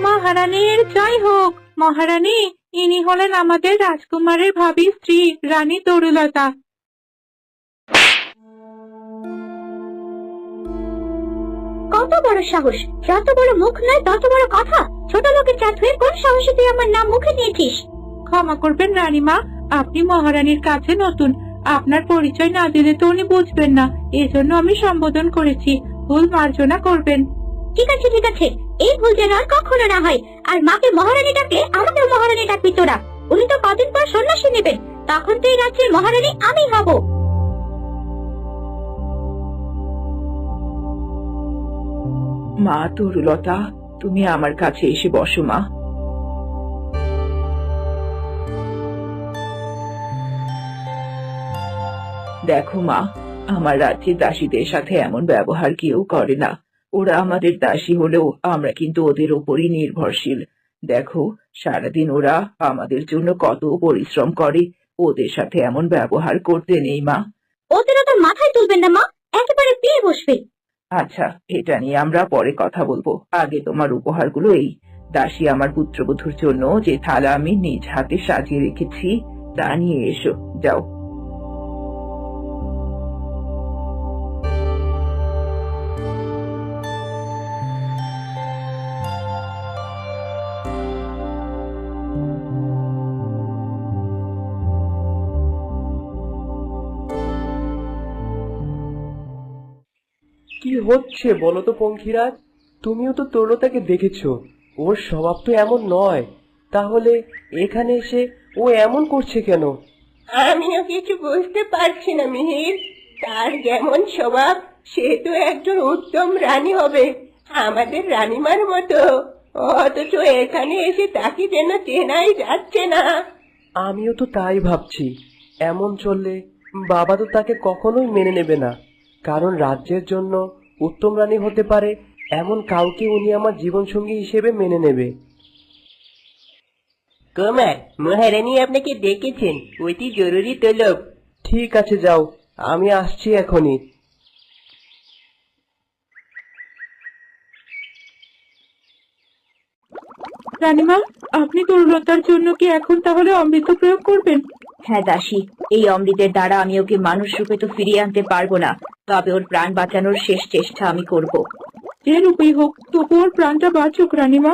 মহারানীর জয় হোক। মহারানী, ইনি হলেন আমাদের রাজকুমারের ভাবী স্ত্রী রানী তরুলতা। কত বড় সাহস! যত বড় মুখ নয় তত বড় কথা। ছোট লোকের জাত হয়ে কোন সাহসে তুই আমার নাম মুখে নিয়েছিস? ক্ষমা করবেন রানীমা, আপনি মহারানীর কাছে নতুন, আপনার পরিচয় না দিলে তো উনি বুঝবেন না, এজন্য আমি সম্বোধন করেছি, ভুল মার্জনা করবেন। ঠিক আছে ঠিক আছে, এই ভুল যেন আর কখনো না হয়। আর মাকে মহারানী ডাকলে আমাকেও মহারানী ডাকবি তোরা। উনি তো কদিন পর সন্ন্যাসী নেবেন, তখন তো এই রাজ্যের মহারানী আমি হব। মা তরুলতা, তুমি আমার কাছে এসে বসো মা। দেখো মা, আমার রাজ্যের দাসীদের সাথে এমন ব্যবহার কেউ করে না। ওরা আমাদের দাসী হলেও আমরা কিন্তু ওদের ওপরই নির্ভরশীল। দেখো, সারাদিন ওরা আমাদের জন্য কত পরিশ্রম করে, ওদের সাথে এমন ব্যবহার করতে নেই মা। ওদের তো মাথায় তুলবেন না মা, একেবারে পেয়ে বসবে। আচ্ছা, এটা নিয়ে আমরা পরে কথা বলবো। আগে তোমার উপহারগুলো এই। দাসী আমার পুত্রবধূর জন্য যে থালা আমি নিজ হাতে সাজিয়ে রেখেছি তা নিয়ে এসো, যাও। কি হচ্ছে বলো তো পঙ্খিরাজ? তুমিও তো তরুলতাকে দেখেছো, ওর স্বভাব তো এমন নয়। তাহলে এখানে এসে ও এমন করছে কেন? আমিও কিছু বুঝতে পারছি না মিহির। তার যেমন স্বভাব, সে তো একজন উত্তম রানী হবে, আমাদের রানীমার মতো। অথচ এখানে এসে তাকে যেন চেনাই যাচ্ছে না। আমিও তো তাই ভাবছি। এমন চললে বাবা তো তাকে কখনোই মেনে নেবে না, কারণ রাজ্যের জন্য উত্তম রানী হতে পারে এমন কাউকে উনি আমার জীবনসঙ্গী হিসেবে মেনে নেবে। কুমার, মহারানী আপনাকে ডেকেছেন, অতি জরুরি তলব। ঠিক আছে, যাও, আমি আসছি এখনই। রানীমা, আপনি তরুলতার জন্য কি এখন তাহলে অমৃত প্রয়োগ করবেন? হ্যাঁ দাসী, এই অমৃতের দ্বারা আমি ওকে মানুষ রূপে তো ফিরিয়ে আনতে পারবো না, তবে ওর প্রাণ বাঁচানোর শেষ চেষ্টা আমি করব। যে রূপেই হোক, তবু ওর প্রাণটা বাঁচুক রানীমা।